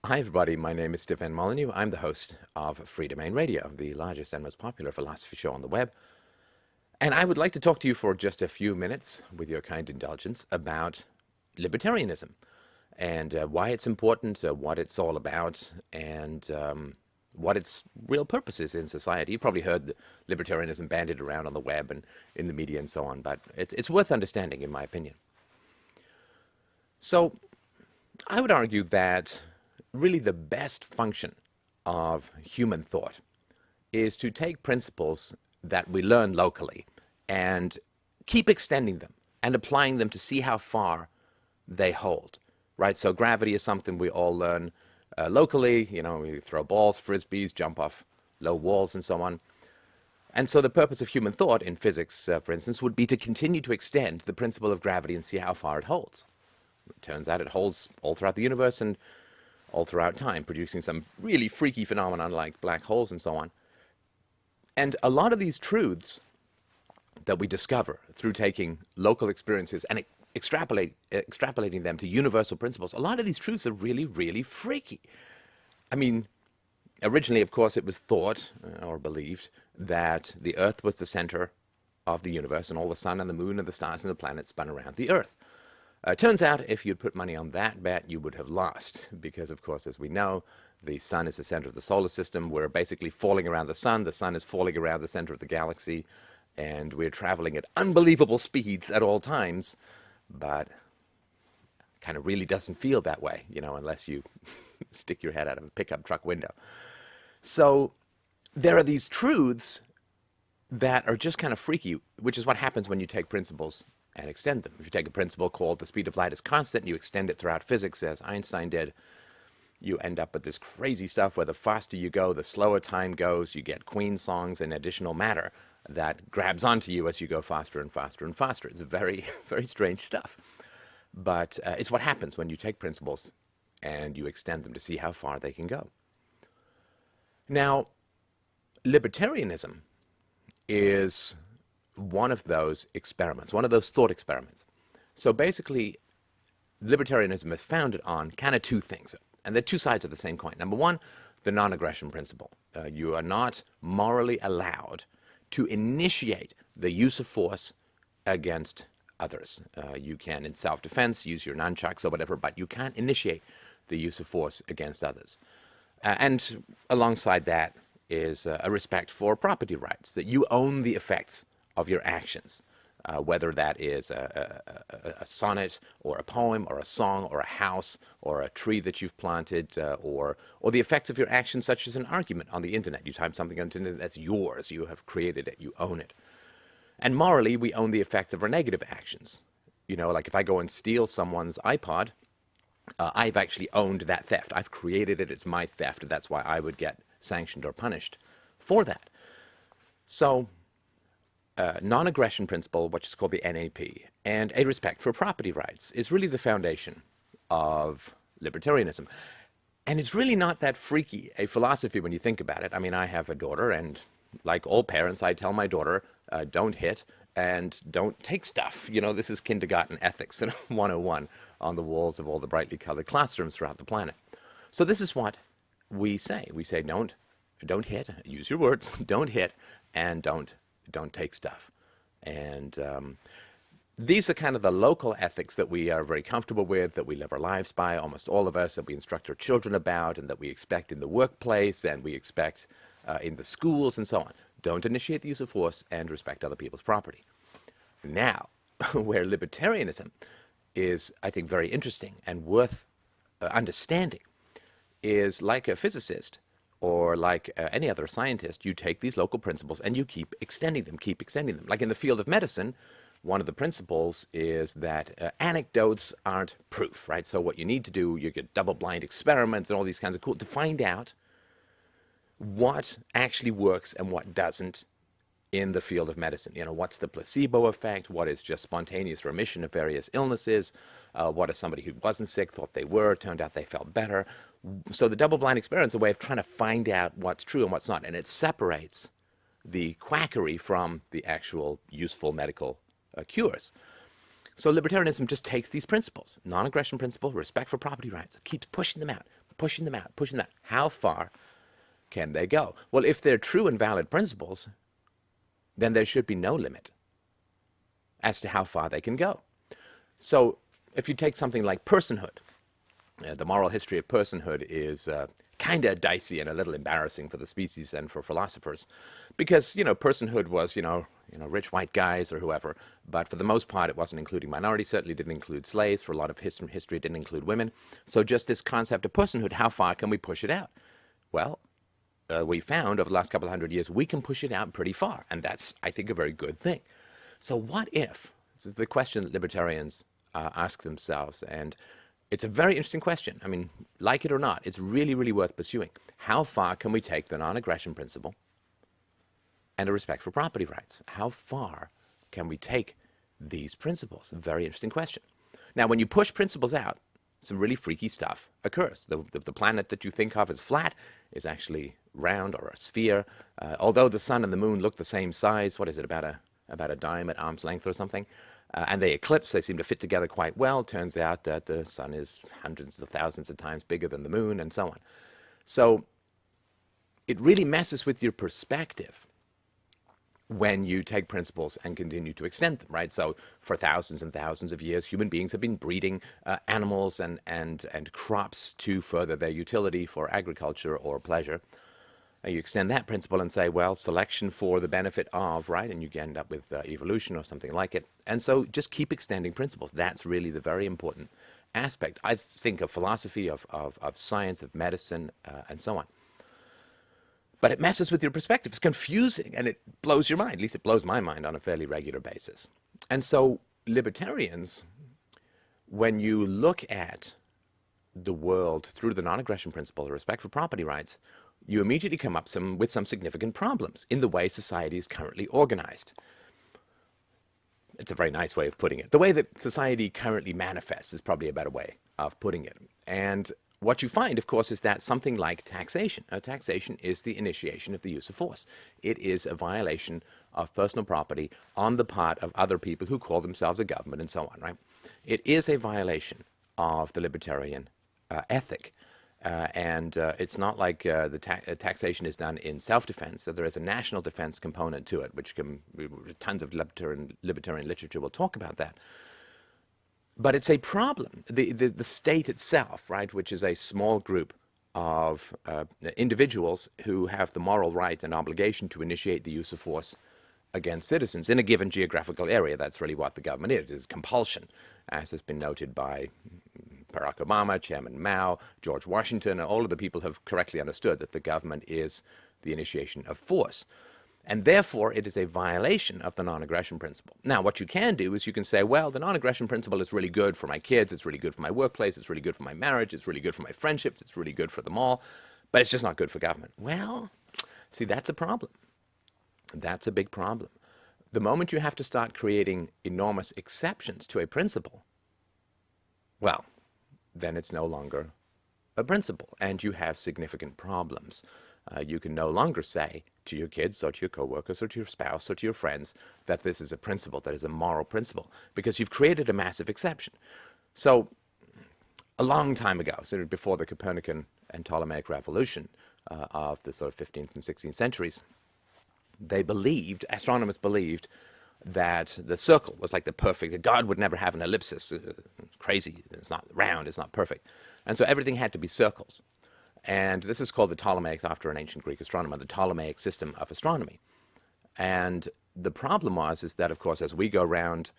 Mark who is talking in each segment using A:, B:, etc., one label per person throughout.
A: Hi everybody, my name is Stefan Molyneux. I'm the host of Free Domain Radio, the largest and most popular philosophy show on the web. And I would like to talk to you for just a few minutes, with your kind indulgence, about libertarianism and why it's important, what it's all about, and what its real purpose is in society. You've probably heard libertarianism bandied around on the web and in the media and so on, but it's worth understanding, in my opinion. So I would argue that really the best function of human thought is to take principles that we learn locally and keep extending them and applying them to see how far they hold, right? So gravity is something we all learn locally. You know, we throw balls, frisbees, jump off low walls, and so on. And so the purpose of human thought in physics, for instance, would be to continue to extend the principle of gravity and see how far it holds. It turns out it holds all throughout the universe and all throughout time, producing some really freaky phenomenon like black holes and so on. And a lot of these truths that we discover through taking local experiences and extrapolating them to universal principles, a lot of these truths are really, really freaky. I mean, originally, of course, it was thought or believed that the Earth was the center of the universe and all the sun and the moon and the stars and the planets spun around the Earth. Turns out, if you'd put money on that bet, you would have lost, because, of course, as we know, the sun is the center of the solar system. We're basically falling around the sun is falling around the center of the galaxy, and we're traveling at unbelievable speeds at all times, but kind of really doesn't feel that way, you know, unless you stick your head out of a pickup truck window. So there are these truths that are just kind of freaky, which is what happens when you take principles and extend them. If you take a principle called the speed of light is constant and you extend it throughout physics, as Einstein did, you end up with this crazy stuff where the faster you go, the slower time goes. You get Queen songs and additional matter that grabs onto you as you go faster and faster and faster. It's very, very strange stuff. But it's what happens when you take principles and you extend them to see how far they can go. Now, libertarianism is one of those experiments, one of those thought experiments. So basically, libertarianism is founded on kind of two things, and they're two sides of the same coin. Number one, the non-aggression principle. You are not morally allowed to initiate the use of force against others. You can, in self-defense, use your nunchucks or whatever, but you can't initiate the use of force against others. And alongside that is a respect for property rights, that you own the effects of your actions, whether that is a sonnet or a poem or a song or a house or a tree that you've planted, or the effects of your actions, such as an argument on the internet. You type something on the internet, that's yours. You have created it. You own it. And morally, we own the effects of our negative actions. You know, like if I go and steal someone's iPod, I've actually owned that theft. I've created it. It's my theft. That's why I would get sanctioned or punished for that. So non-aggression principle, which is called the NAP, and a respect for property rights is really the foundation of libertarianism. And it's really not that freaky a philosophy when you think about it. I mean, I have a daughter, and like all parents, I tell my daughter, don't hit and don't take stuff. You know, this is kindergarten ethics 101 on the walls of all the brightly colored classrooms throughout the planet. So this is what we say. We say, don't hit, use your words, don't hit, and don't take stuff. And these are kind of the local ethics that we are very comfortable with, that we live our lives by, almost all of us, that we instruct our children about, and that we expect in the workplace, and we expect in the schools, and so on. Don't initiate the use of force and respect other people's property. Now, where libertarianism is, I think, very interesting and worth understanding is, like a physicist or like any other scientist, you take these local principles and you keep extending them. Like in the field of medicine, one of the principles is that anecdotes aren't proof, right? So what you need to do, you get double-blind experiments and all these kinds of cool, to find out what actually works and what doesn't in the field of medicine. You know, what's the placebo effect? What is just spontaneous remission of various illnesses? What is somebody who wasn't sick, thought they were, turned out they felt better? So the double-blind experiment is a way of trying to find out what's true and what's not, and it separates the quackery from the actual useful medical cures. So libertarianism just takes these principles, non-aggression principle, respect for property rights, keeps pushing them out, pushing them out, pushing that. How far can they go? Well, if they're true and valid principles, then there should be no limit as to how far they can go. So if you take something like personhood, the moral history of personhood is kind of dicey and a little embarrassing for the species and for philosophers, because personhood was rich white guys or whoever, but for the most part it wasn't including minorities. Certainly didn't include slaves. For a lot of history it didn't include women. So just this concept of personhood, how far can we push it out? Well, we found over the last couple of hundred years we can push it out pretty far, and that's, I think, a very good thing. So what if, this is the question that libertarians ask themselves, and it's a very interesting question. I mean, like it or not, it's really, really worth pursuing. How far can we take the non-aggression principle and a respect for property rights? How far can we take these principles? A very interesting question. Now, when you push principles out, some really freaky stuff occurs. The planet that you think of as flat is actually round or a sphere. Although the sun and the moon look the same size, what is it, about a dime at arm's length or something? And they eclipse, they seem to fit together quite well. Turns out that the sun is hundreds of thousands of times bigger than the moon, and so on. So it really messes with your perspective when you take principles and continue to extend them, right? So for thousands and thousands of years, human beings have been breeding animals and crops to further their utility for agriculture or pleasure. You extend that principle and say, well, selection for the benefit of, right? And you end up with evolution or something like it. And so just keep extending principles. That's really the very important aspect, I think, of philosophy, of science, of medicine, and so on. But it messes with your perspective. It's confusing, and it blows your mind. At least it blows my mind on a fairly regular basis. And so libertarians, when you look at the world through the non-aggression principle, the respect for property rights, you immediately come up with some significant problems in the way society is currently organized. It's a very nice way of putting it. The way that society currently manifests is probably a better way of putting it. And what you find, of course, is that something like taxation. Taxation is the initiation of the use of force. It is a violation of personal property on the part of other people who call themselves a government and so on, right? It is a violation of the libertarian ethic. It's not like the taxation is done in self-defense. So there is a national defense component to it, which tons of libertarian literature will talk about that. But it's a problem. The state itself, right, which is a small group of individuals who have the moral right and obligation to initiate the use of force against citizens in a given geographical area. That's really what the government is. It is compulsion, as has been noted by Barack Obama, Chairman Mao, George Washington, and all of the people have correctly understood that the government is the initiation of force. And therefore, it is a violation of the non-aggression principle. Now, what you can do is you can say, well, the non-aggression principle is really good for my kids, it's really good for my workplace, it's really good for my marriage, it's really good for my friendships, it's really good for them all, but it's just not good for government. Well, see, that's a problem. That's a big problem. The moment you have to start creating enormous exceptions to a principle, well, then it's no longer a principle, and you have significant problems. You can no longer say to your kids or to your coworkers or to your spouse or to your friends that this is a principle, that is a moral principle, because you've created a massive exception. So a long time ago, so before the Copernican and Ptolemaic revolution of the sort of 15th and 16th centuries, astronomers believed that the circle was like the perfect, that God would never have an ellipsis. Crazy, it's not round, it's not perfect. And so everything had to be circles. And this is called the Ptolemaic, after an ancient Greek astronomer, the Ptolemaic system of astronomy. And the problem is that, of course, as we go around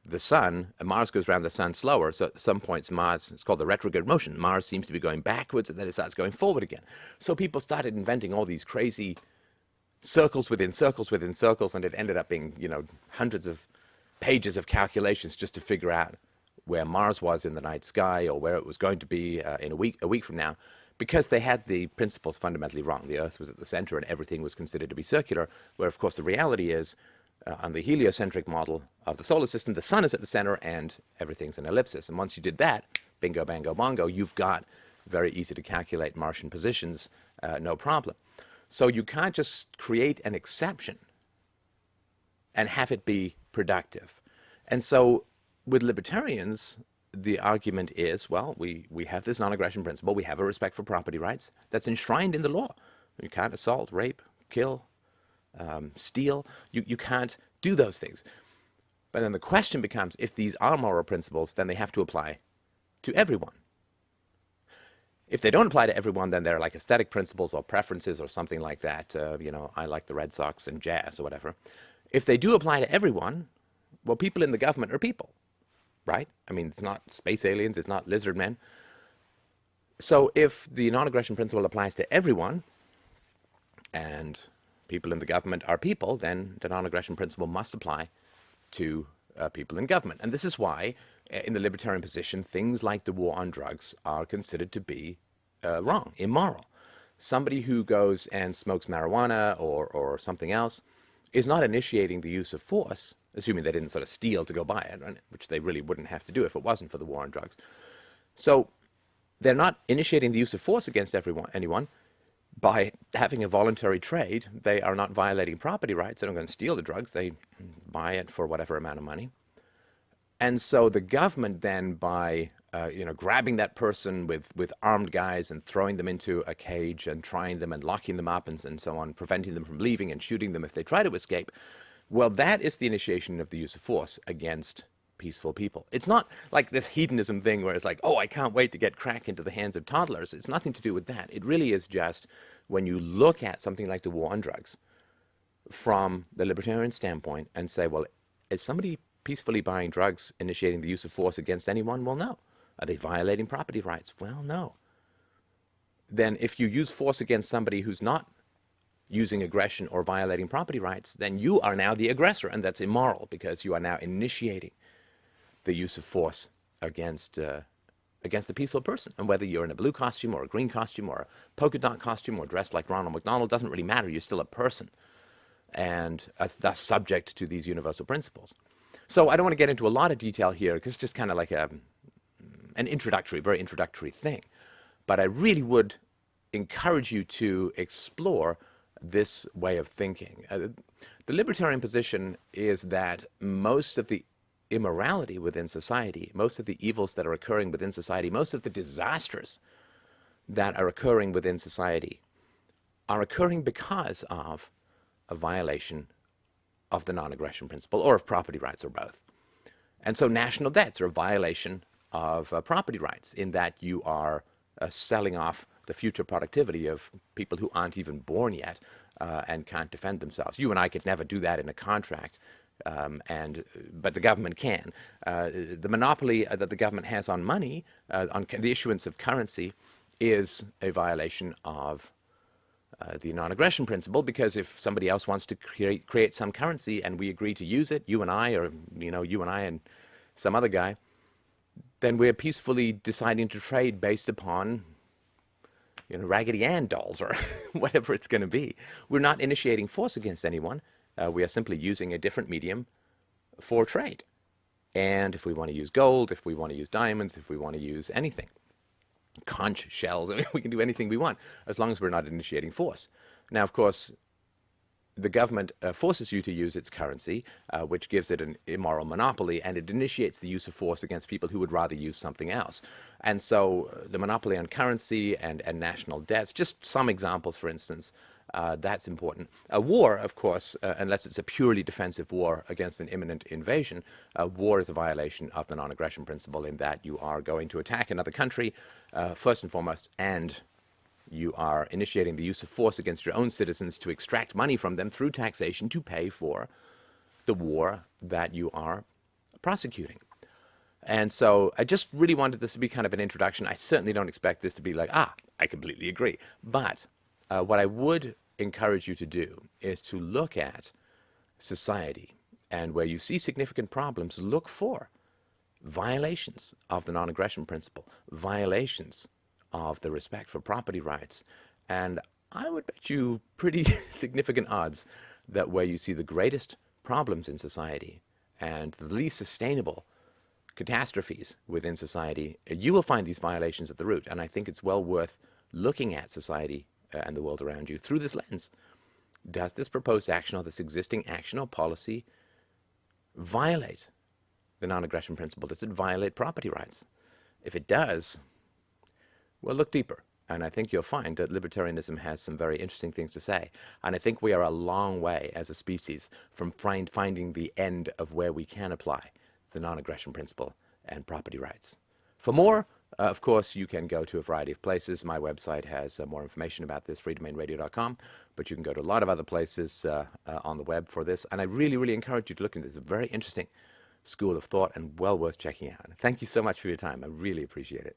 A: the sun, Mars goes around the sun slower, so at some points Mars, it's called the retrograde motion. Mars seems to be going backwards, and then it starts going forward again. So people started inventing all these crazy circles within circles within circles, and it ended up being, hundreds of pages of calculations just to figure out where Mars was in the night sky or where it was going to be in a week from now, because they had the principles fundamentally wrong. The Earth was at the center and everything was considered to be circular, where, of course, the reality is, on the heliocentric model of the solar system, the sun is at the center and everything's an ellipsis. And once you did that, bingo, bango, bongo, you've got very easy to calculate Martian positions, no problem. So you can't just create an exception and have it be productive. And so with libertarians, the argument is, well, we have this non-aggression principle, we have a respect for property rights that's enshrined in the law. You can't assault, rape, kill, steal. You can't do those things. But then the question becomes, if these are moral principles, then they have to apply to everyone. If they don't apply to everyone, then they're like aesthetic principles or preferences or something like that. I like the Red Sox and jazz or whatever. If they do apply to everyone, well, people in the government are people, right? I mean, it's not space aliens, it's not lizard men. So if the non-aggression principle applies to everyone, and people in the government are people, then the non-aggression principle must apply to people in government. And this is why, in the libertarian position, things like the war on drugs are considered to be wrong, immoral. Somebody who goes and smokes marijuana or something else is not initiating the use of force, assuming they didn't sort of steal to go buy it, right? Which they really wouldn't have to do if it wasn't for the war on drugs. So they're not initiating the use of force against anyone. By having a voluntary trade, they are not violating property rights. They're not going to steal the drugs. They buy it for whatever amount of money. And so the government then, by grabbing that person with armed guys and throwing them into a cage and trying them and locking them up and so on, preventing them from leaving and shooting them if they try to escape, well, that is the initiation of the use of force against peaceful people. It's not like this hedonism thing where it's like, oh, I can't wait to get crack into the hands of toddlers. It's nothing to do with that. It really is just when you look at something like the war on drugs from the libertarian standpoint and say, well, is somebody peacefully buying drugs initiating the use of force against anyone? Well, no. Are they violating property rights? Well, no. Then if you use force against somebody who's not using aggression or violating property rights, then you are now the aggressor, and that's immoral because you are now initiating the use of force against the peaceful person. And whether you're in a blue costume or a green costume or a polka dot costume or dressed like Ronald McDonald, doesn't really matter. You're still a person and thus subject to these universal principles. So I don't want to get into a lot of detail here because it's just kind of like an very introductory thing. But I really would encourage you to explore this way of thinking. The libertarian position is that most of the immorality within society, most of the evils that are occurring within society, most of the disasters that are occurring within society are occurring because of a violation of the non-aggression principle or of property rights or both. And so national debts are a violation of property rights in that you are selling off the future productivity of people who aren't even born yet and can't defend themselves. You and I could never do that in a contract, but the government can. The monopoly that the government has on money, on the issuance of currency, is a violation of the non-aggression principle, because if somebody else wants to create some currency and we agree to use it, you and I, or you and I and some other guy, then we're peacefully deciding to trade based upon Raggedy Ann dolls or whatever it's going to be. We're not initiating force against anyone. We are simply using a different medium for trade. And if we want to use gold, if we want to use diamonds, if we want to use anything, conch shells, I mean, we can do anything we want as long as we're not initiating force. Now, of course, the government forces you to use its currency, which gives it an immoral monopoly, and it initiates the use of force against people who would rather use something else. And so the monopoly on currency and national debts, just some examples, for instance, that's important. A war, of course, unless it's a purely defensive war against an imminent invasion, war is a violation of the non-aggression principle in that you are going to attack another country, first and foremost, and you are initiating the use of force against your own citizens to extract money from them through taxation to pay for the war that you are prosecuting. And so I just really wanted this to be kind of an introduction. I certainly don't expect this to be like, I completely agree. But what I would encourage you to do is to look at society, and where you see significant problems, look for violations of the non-aggression principle, violations of the respect for property rights. And I would bet you pretty significant odds that where you see the greatest problems in society and the least sustainable catastrophes within society, you will find these violations at the root. And I think it's well worth looking at society and the world around you through this lens. Does this proposed action or this existing action or policy violate the non-aggression principle, does it violate property rights? If it does, well, look deeper. And I think you'll find that libertarianism has some very interesting things to say. And I think we are a long way as a species from finding the end of where we can apply the non-aggression principle and property rights. For more, of course, you can go to a variety of places. My website has more information about this, freedomainradio.com, but you can go to a lot of other places on the web for this. And I really, really encourage you to look into this. It's a very interesting school of thought and well worth checking out. Thank you so much for your time. I really appreciate it.